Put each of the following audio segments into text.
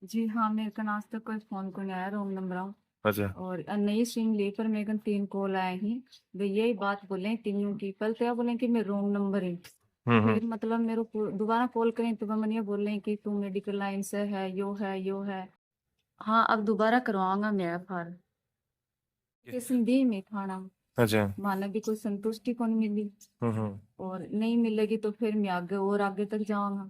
जी हाँ, मेरे कन आज तक कोई फ़ोन को नहीं आया रॉन्ग नंबरों। अच्छा। और नई सिम ली पर मेरे कन 3 कॉल आए ही। वे यही बात बोले तीनों की, पहले तो यह बोले कि मैं रॉन्ग नंबर है। हम्म। फिर मतलब मेरे को दोबारा कॉल करें तो मैंने ये बोल रहे हैं कि तू मेडिकल लाइन से है, यो है, यो है। हाँ, अब दोबारा करवाऊंगा मैं एफआर। केसन दी में थाना। अच्छा। माना भी कोई संतुष्टि कौन मिली। हम्म। और नहीं मिलेगी तो फिर मैं आगे और आगे तक जाऊंगा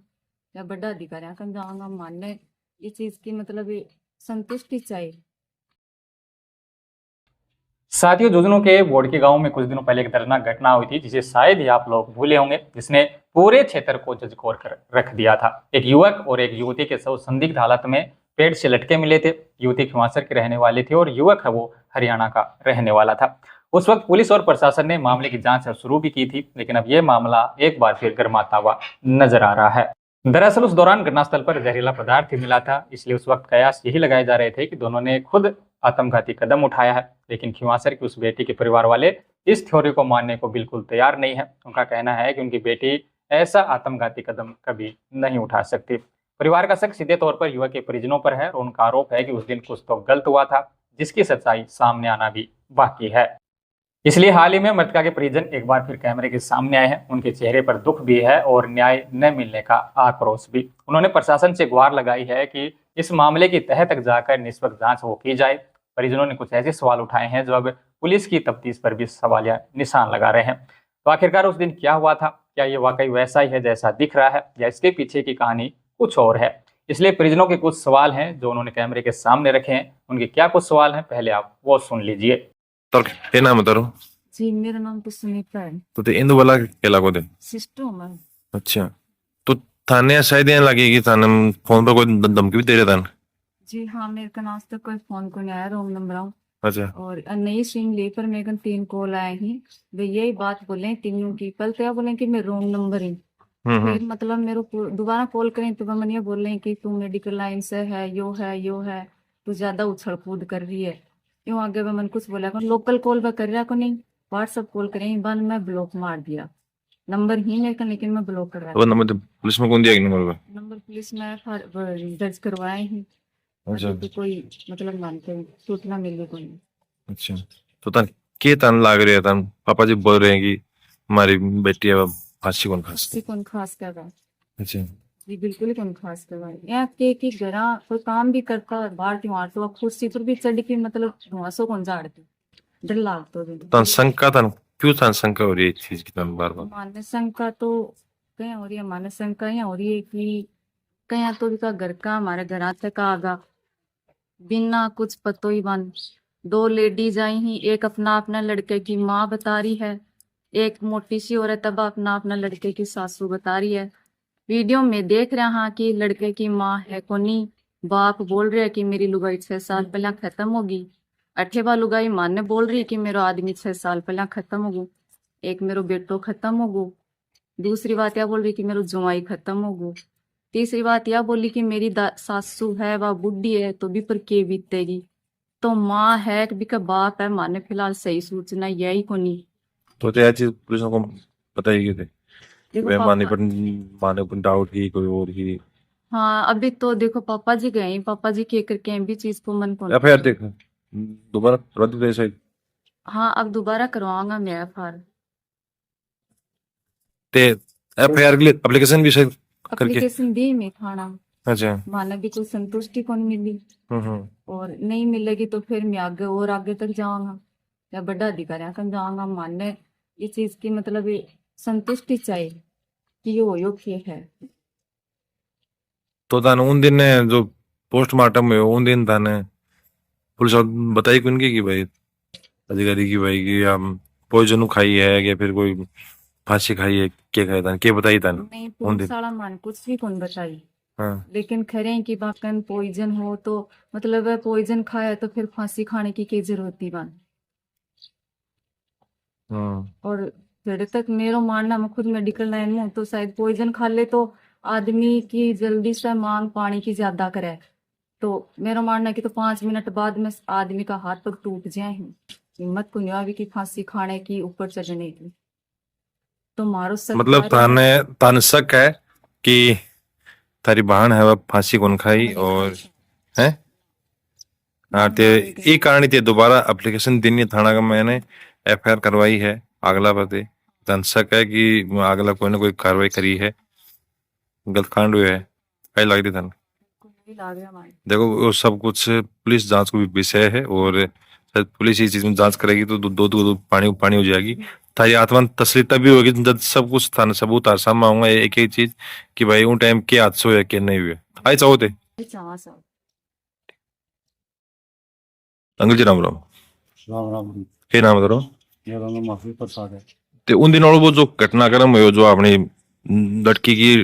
या बड़ा अधिकारियों तक जाऊंगा। मानने ये चीज की मतलब ये संतुष्टि चाहिए। साथियों, झुंझुनू के बोडकी गांव में कुछ दिनों पहले एक दर्दनाक घटना हुई थी जिसे शायद ही आप लोग भूले होंगे, जिसने पूरे क्षेत्र को झकझोर कर रख दिया था। एक युवक और एक युवती के शव संदिग्ध हालत में पेड़ से लटके मिले थे। युवती हिमाचल की रहने वाली थी और युवक है वो हरियाणा का रहने वाला था। उस वक्त पुलिस और प्रशासन ने मामले की जांच शुरू भी की थी, लेकिन अब यह मामला एक बार फिर गर्माता हुआ नजर आ रहा है। दरअसल उस दौरान घटनास्थल पर जहरीला पदार्थ ही मिला था, इसलिए उस वक्त कयास यही लगाए जा रहे थे कि दोनों ने खुद आत्मघाती कदम उठाया है। लेकिन खिंवासर की उस बेटी के परिवार वाले इस थ्योरी को मानने को बिल्कुल तैयार नहीं है। उनका कहना है कि उनकी बेटी ऐसा आत्मघाती कदम कभी नहीं उठा सकती। परिवार का शक सीधे तौर पर युवक के परिजनों पर है और उनका आरोप है कि उस दिन कुछ तो गलत हुआ था, जिसकी सच्चाई सामने आना भी बाकी है। इसलिए हाल ही में मृतका के परिजन एक बार फिर कैमरे के सामने आए हैं। उनके चेहरे पर दुख भी है और न्याय न मिलने का आक्रोश भी। उन्होंने प्रशासन से गुहार लगाई है कि इस मामले की तह तक जाकर निष्पक्ष जांच हो की जाए। परिजनों ने कुछ ऐसे सवाल उठाए हैं जो अब पुलिस की तफ्तीश पर भी सवालिया निशान लगा रहे हैं। तो आखिरकार उस दिन क्या हुआ था? क्या ये वाकई वैसा ही है जैसा दिख रहा है, या इसके पीछे की कहानी कुछ और है? इसलिए परिजनों के कुछ सवाल हैं जो उन्होंने कैमरे के सामने रखे हैं। उनके क्या कुछ सवाल हैं, पहले आप वो सुन लीजिए। तर हे नाम है तारो? जी, मेरा नाम तो सुनीता है। तो ते इंदु वाला केला को दे। सिस्टर हूँ मैं। अच्छा। तो थाने शायद यहाँ लगेगी, थाने में फोन पर कोई धमकी भी दे रहे था। जी हाँ, मेरे कन आज तक कोई फ़ोन को नहीं आया रॉन्ग नंबरों। अच्छा। और नई सिम ली पर मेरे कन 3 कॉल आए ही। वे यही बात बोले तीनों की, पहले तो यह बोले कि मैं रॉन्ग नंबर है। हम्म। फिर मतलब मेरे को दोबारा कॉल करें तो मैंने ये बोल रहे हैं कि तू मेडिकल लाइन से है, यो है, यो है। तू ज्यादा उछल कूद कर रही है। यूं आगे मैं मन कुछ बोला कर लोकल कॉल पर कर रहा को नहीं। व्हाट्सअप कॉल करें बन मैं ब्लॉक मार दिया। नंबर ही मेरे का, लेकिन मैं ब्लॉक करवा तो दिया। नंबर पुलिस में कौन दिया नंबर पे? नंबर पुलिस में दर्ज करवाए ही। अच्छा। अभी तो कोई मतलब मानते हैं सूचना मिली कोई नहीं। अच्छा। तो तन के तन लाग रहे हैं, तन पापा जी बोल रहे हैं कि हमारी बेटी अब फांसी कौन किसी फांसी। कौन खास कर रहा है। अच्छा। जी बिल्कुल ही कौन खास करवाए यहाँ के कि घरा कोई काम भी करता है बाहर त्योहार तो कुर्सी पर भी चढ़ के मतलब धुआंसों कौन झाड़ती। डर लागतो भी। तन शंका तन क्यों तन शंका हो रही है इस चीज की तन बार बार? मानस शंका तो कहीं हो रही है। मानस शंका यहाँ हो रही है कि कहीं तो उनका घर का हमारे घर तक आगा बिना कुछ पतो ही बन। दो लेडीज आई ही, एक अपना अपना लड़के की माँ बता रही है। एक मोटी सी औरत अब अपना अपना लड़के की सासू बता रही है। वीडियो में देख रहा हाँ कि लड़के की माँ है कोनी। बाप बोल रहे है कि मेरी लुगाई 6 साल पहले खत्म होगी। अठेबा लुगाई माने बोल रही है कि मेरो आदमी 6 साल पहले खत्म होगू। एक मेरो बेटो खत्म होगू। दूसरी बात यह बोल रही कि मेरो जुआई खत्म होगू। तीसरी बात यह बोली कि मेरी सासू है वह बुढ़ी है तो भी पर के बीतेगी। तो माँ है कि भी का बाप है माने फिलहाल सही सूचना यही कोनी। तो यह चीज पुलिस को पता ही क्यों थे? देखो वे पापा। माने पर डाउट की कोई और ही। हाँ, अभी तो देखो पापा जी गए, पापा जी के करके भी चीज को मन कौन। एफआईआर देख दोबारा रद्द दे सही। हाँ, अब दोबारा करवाऊंगा मैं एफआर। ते एफआईआर के लिए एप्लीकेशन भी शायद करके। एप्लीकेशन दी मैं थाना। अच्छा। माना भी कोई संतुष्टि कौन मिली। हम्म। और नहीं मिलेगी तो फिर मैं आगे और आगे तक जाऊंगा या बड़ा अधिकारियों तक जाऊंगा। मानने ये चीज की मतलब ये संतुष्टि चाहिए कि ये हो योग्य है। तो थाने उन दिन ने जो पोस्टमार्टम में उन दिन थाने पुलिस वाले बताई कौन की कि भाई अधिकारी की भाई कि हम पॉइजन खाई है या फिर कोई फांसी खाई है, क्या खाई था क्या बताई था नहीं, उन पुलिस दिन? वाला मान कुछ भी कौन बताई। हाँ। लेकिन खरे हैं कि बाकन पॉइजन हो तो मतलब है पॉइजन खाया तो फिर फांसी खाने की जरूरत थी बान। हम्म। और जड़े तक मेरो मानना मैं खुद मेडिकल लाइन में हूँ तो शायद पॉइजन खा ले तो आदमी की जल्दी से मांग पानी की ज्यादा करे। तो मेरा मानना है कि तो 5 मिनट बाद में आदमी का हाथ पग टूट जाए हिम्मत को नहीं आवी की फांसी खाने की ऊपर चढ़ने की। तो मारो मतलब सरकार में। थाने थाने शक है कि थारी बहन है वह फांसी कौन खाई और हैं हाँ ते ई कारण ते दोबारा एप्लीकेशन देनी थाना का मैंने एफआईआर करवाई है अगला पते तन शक है कि अगला कोई ना कोई कार्रवाई करी है गलत कांड हुआ है कई लग रही थन यही लाग रहा हमारे। देखो वो सब कुछ पुलिस जांच को भी विषय है और शायद पुलिस इस चीज में जांच करेगी तो दो पानी पानी हो जाएगी ताकि आत्मा तसली तभी होगी जब सब कुछ थाना सबूत आर सामने आऊंगा एक ही चीज कि भाई उन टाइम क्या हादसा हुआ क्या नहीं हुआ आई चाहो थे ये चावा सब अंकल जी राम राम राम राम। हे नाम बताओ मेरा नाम महफूज प्रसाद है। ते उन दिनों वो जो घटनाक्रम हुआ जो अपनी लड़की की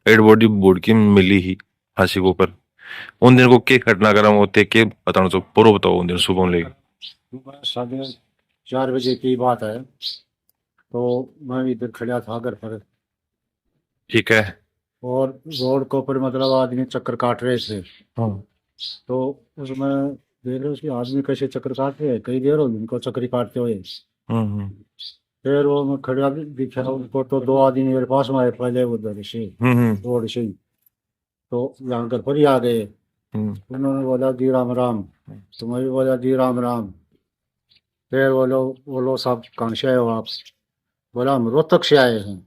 डेड बॉडी बोर्ड की मिली ही फांसी के ऊपर उन दिन को क्या घटनाक्रम होते के बताना तो पूरा बताओ उन दिन सुबह लेके सुबह 4:30 की बात है। तो मैं इधर खड़ा था घर पर ठीक है और रोड के ऊपर मतलब आदमी चक्कर काट रहे थे। तो उसमें देख रहे उसके आदमी कैसे चक्कर काट रहे हैं, कई देर हो उनको चक्कर काटते हुए। हम्म फिर वो मैं खड़ा दिखा उनको तो दो आदमी मेरे पास में आए पहले उधर से रोड से ही। तो यहाँ घर पर ही आ गए। उन्होंने बोला जी राम राम, तो मैं भी बोला जी राम राम। फिर वो लोग साहब कहाँ से आए हो आप? बोला हम रोहतक से आए हैं।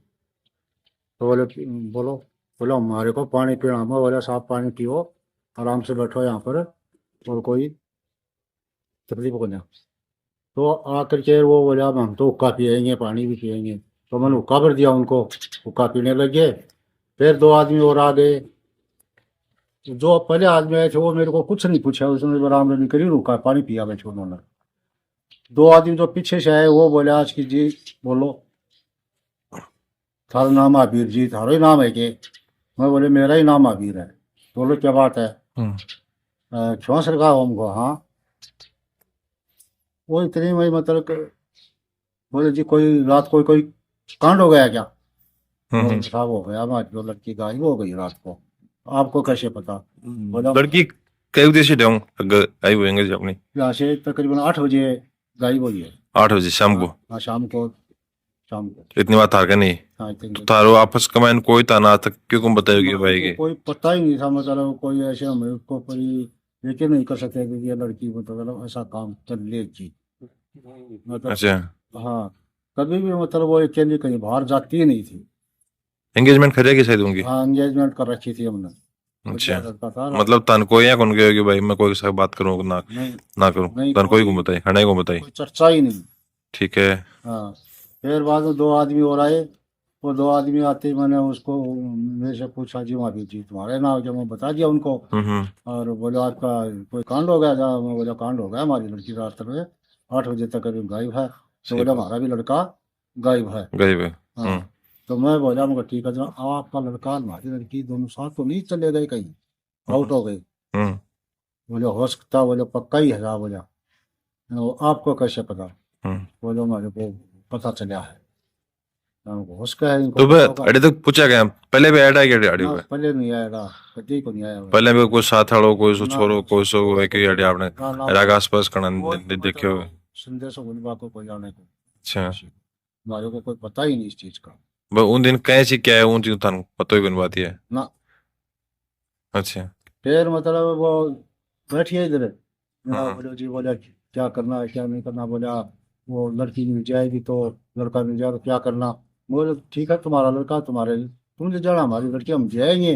तो बोले बोलो बोला हमारे को पानी पीना। मैं बोला साहब पानी पियो, आराम से बैठो यहाँ पर और कोई तकलीफ को ना। तो आकर के वो बोला हम तो हुक्का पियेंगे पानी भी पियेंगे। तो मैंने हुक्का भर दिया उनको, हुक्का पीने लगे। फिर दो आदमी और आ गए। जो पहले आदमी आए थे वो मेरे को कुछ नहीं पूछा, उसने आराम नहीं करी, रुका पानी पिया बैठे उन्होंने। दो आदमी जो पीछे से आए वो बोले आज की जी बोलो थारा नाम आबिर जी, थारा ही नाम है के? मैं बोले मेरा ही नाम आबिर है। तो बोले क्या बात है? क्यों सरकार हमको? हाँ वो इतनी में मतलब बोले जी कोई रात कोई कांड हो गया क्या? साहब हो गया, हमारी जो लड़की गायब हो गई रात को। आपको कैसे पता? बोला लड़की कई उद्देश्य जाऊं आई हुएंगे अपनी यहाँ से तकरीबन 8 बजे गायब हुई है। 8 बजे शाम को हाँ शाम को इतनी बात थार का नहीं हाँ तो तारो आपस कमाइन कोई ताना तक क्यों कम बताओगे भाई के कोई पता ही नहीं था, मतलब कोई ऐसे हमें उसको कोई यकीन नहीं कर सकते कि ये लड़की मतलब ऐसा काम कर लेगी। मतलब अच्छा हाँ कभी भी मतलब वो अकेली कहीं बाहर जाती ही नहीं थी। एंगेजमेंट करेगी शायद होंगी हाँ एंगेजमेंट कर रखी थी हमने। अच्छा लड़का था मतलब तन कोई या कौन कहे कि भाई मैं कोई के साथ बात करूं ना नहीं ना करूं नहीं, तन कोई को बताई हने को बताई कोई चर्चा ही नहीं। ठीक है हाँ फिर बाद में दो आदमी और आए। वो दो आदमी आते ही मैंने उसको मेरे से पूछा जी वहाँ जी तुम्हारे नाम क्या? मैं बता दिया उनको। और बोला आपका कोई कांड हो गया था? मैं बोला कांड हो गया, हमारी लड़की रात में 8 बजे तक अभी गायब है। तो बोला हमारा भी लड़का गायब है। गायब है हाँ तो मैं बोला मगर ठीक है जनाब, आपका लड़का हमारी लड़की दोनों साथ तो नहीं चले गए कहीं आउट हो गए? बोले हो सकता, बोले पक्का ही है साहब। बोला आपको कैसे पता? बोलो हमारे को पता चला है। उसका है इनको तो अड़े तक पूछा गया पहले भी ऐड आ गया अड़े पे पहले नहीं आएगा, कभी को नहीं आया। पहले भी कोई साथ हड़ो कोई सो छोरो कोई सो है कि अड़े आपने राग आसपास कणा देखियो संदेश बोलवा को कोई आने को अच्छा हमारे को कोई पता ही नहीं इस चीज का। उन दिन कैसी क्या है उन चीज थान पता ही कोई बात है ना। अच्छा फिर मतलब वो बैठिए इधर बोलो जी बोला क्या करना है क्या नहीं करना। बोला वो लड़की मिल जाएगी तो लड़का मिल जाएगा तो क्या करना? बोले ठीक है तुम्हारा लड़का तुम्हारे तुम ले जाना, हमारी लड़की हम जाएंगे।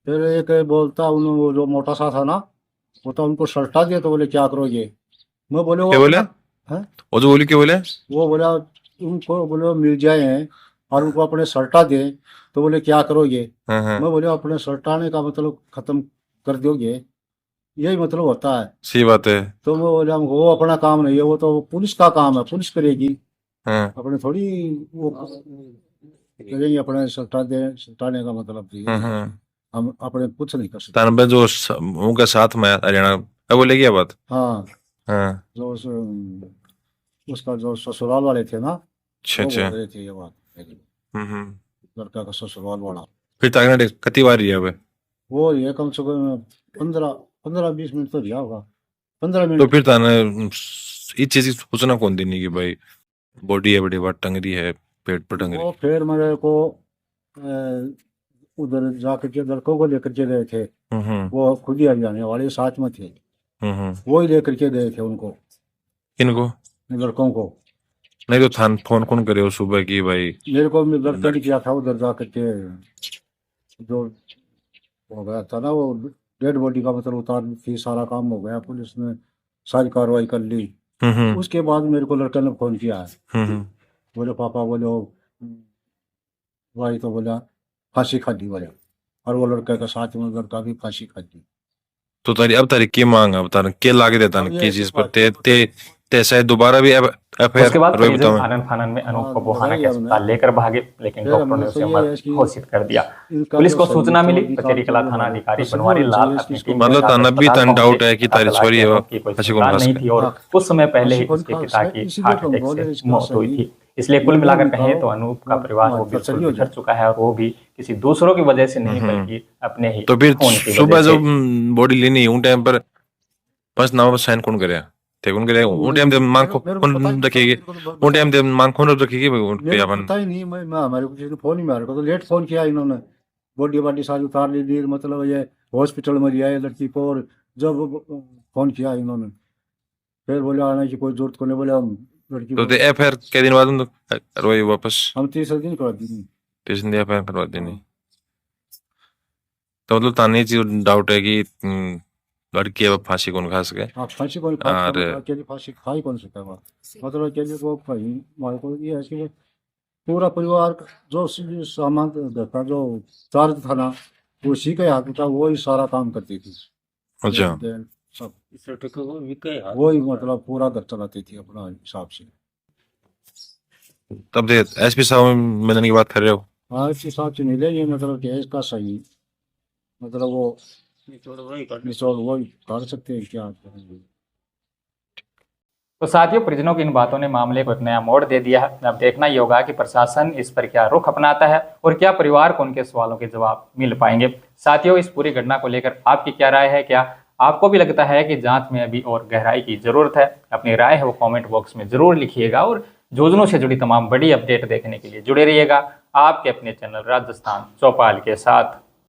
फिर एक बोलता उन वो जो मोटा सा था ना वो तो उनको सल्टा दिया। तो बोले क्या करोगे? मैं बोले क्या बोले वो जो बोली क्या बोले वो बोला उनको बोले मिल जाए और उनको अपने सल्टा दे। तो बोले क्या करोगे? मैं बोले अपने सल्टाने का मतलब खत्म कर दोगे, यही मतलब होता है। सही बात है तो वो बोला वो अपना काम नहीं है, वो तो पुलिस का काम है, पुलिस करेगी। अपने थोड़ी वो करेंगे अपने सल्टाने का मतलब हम अपने कुछ नहीं कर सकते। तानबे जो उनके साथ में हरियाणा अब बोले क्या बात हाँ जो उसका जो ससुराल वाले थे ना अच्छा वो अच्छा बोल रहे थे ये बात लड़का का ससुराल वाला। फिर ताकने कति बार रिया हुए वो ये कम से कम 15-20 मिनट तो रिया होगा। 15 तो मिनट। फिर ताने इस चीज की सूचना कौन देनी कि भाई बॉडी है बड़ी बात टंगरी है पेट पर टंगरी वो फिर मेरे को उधर जाकर के लड़कों को लेकर के गए थे, हम्म वो खुद ही हरियाणा वाले साथ में थे, वो ही लेकर के गए थे उनको, किनको? लड़कों को। नहीं तो थान फोन कौन करे हो सुबह की भाई? मेरे को लड़के ने किया था उधर जाकर के, जो हो गया था ना वो डेड बॉडी का मतलब उतार थी, सारा काम हो गया, पुलिस ने सारी कार्रवाई कर ली। उसके बाद मेरे को लड़के ने फोन किया है, बोले पापा, बोले भाई तो बोला फांसी खा दी बोले, और वो लड़के के साथ में लड़का भी फांसी खा दी। तो तारी की मांग है बता, के लागे देता ना अब ये किस चीज ऐसी पर बात ते है। ते ते शायद दोबारा भी उसके बाद एफआईआर परिजन आनन फानन में अनूप को बोहाना के अस्पताल लेकर भागे, लेकिन फिर डॉक्टरों हमने ने उसे तो ये मृत है कि घोषित कर दिया। इनका पुलिस जो को सही सूचना मिली, निकाल कचेरी कला थाना हमारे अधिकारी तस्वीर बनवारी होनी लाल चाहिए अपनी इसको। टीम के मतलब साथ ताना भी अस्पताल तन डाउट पहुंचे। है कि तारी हालांकि छोरी है उनकी कोई फांसी कौन संतान खास नहीं के? थी और हाँ। कुछ समय पहले ही फांसी कौन उसके खास पिता है, की इसीलिए हार्ट तो हम अटैक बोले से इसका मौत हुई सही थी। इसलिए कुल मिलाकर कहें तो निकालो, अनूप का परिवार वो हमारी बिल्कुल तसल्ली हो बिछड़ जाए। चुका है, और वो भी किसी दूसरों की वजह से नहीं बल्कि अपने ही तो फिर खून की सुबह वजह जब से। बॉडी लेनी उन टाइम पर बस नाम पर साइन कौन करे थे? कौन करे उन टाइम पे मांग मेरे को पता ही कौन नहीं था, रखेगी? मेरे को तो उन टाइम पे मांग कौन रखेगी उन पे मेरे को अपन? पता ही नहीं, मैं हमारे को किसी ने फोन ही मारा को, तो लेट फोन किया इन्होंने, बॉडी बाडी सारी उतार ली थी, मतलब ये हॉस्पिटल में लिया है लड़की को, और जब फोन किया इन्होंने फिर बोले आने की कोई जरूरत को नहीं, बोले हम लड़की तो को एफआईआर के दिन बाद रोई वापस हम 30 दिन करा दी। स्टेशन दिया एफआईआर करवा देनी। तो मतलब ताने चीज डाउट है कि लड़की अब फांसी कौन खा सके? आप फांसी कौन खा, और- अकेली फांसी खाई कौन सकता है, मतलब अकेले को भाई हमारे को ये है कि पूरा परिवार जो सामान था, जो चार्ज था ना, उसी के हाथ में था, वो ही सारा काम करती थी। अच्छा। देन सब वही मतलब पूरा घर चलाती थी अपना हिसाब से। तब दे एसपी साहब मिलने की बात कर रहे हो? हाँ, इस हिसाब से मिले ये मतलब केस का सही, मतलब वो निचोड़ वही कर सकते हैं, क्या करेंगे। तो साथियों, परिजनों की इन बातों ने मामले को एक नया मोड़ दे दिया है। अब देखना ही होगा कि प्रशासन इस पर क्या रुख अपनाता है और क्या परिवार को उनके सवालों के जवाब मिल पाएंगे। साथियों, इस पूरी घटना को लेकर आपकी क्या राय है? क्या आपको भी लगता है कि जांच में अभी और गहराई की जरूरत है? अपनी राय है वो कमेंट बॉक्स में जरूर लिखिएगा, और जोजनों से जुड़ी तमाम बड़ी अपडेट देखने के लिए जुड़े रहिएगा आपके अपने चैनल राजस्थान चौपाल के साथ।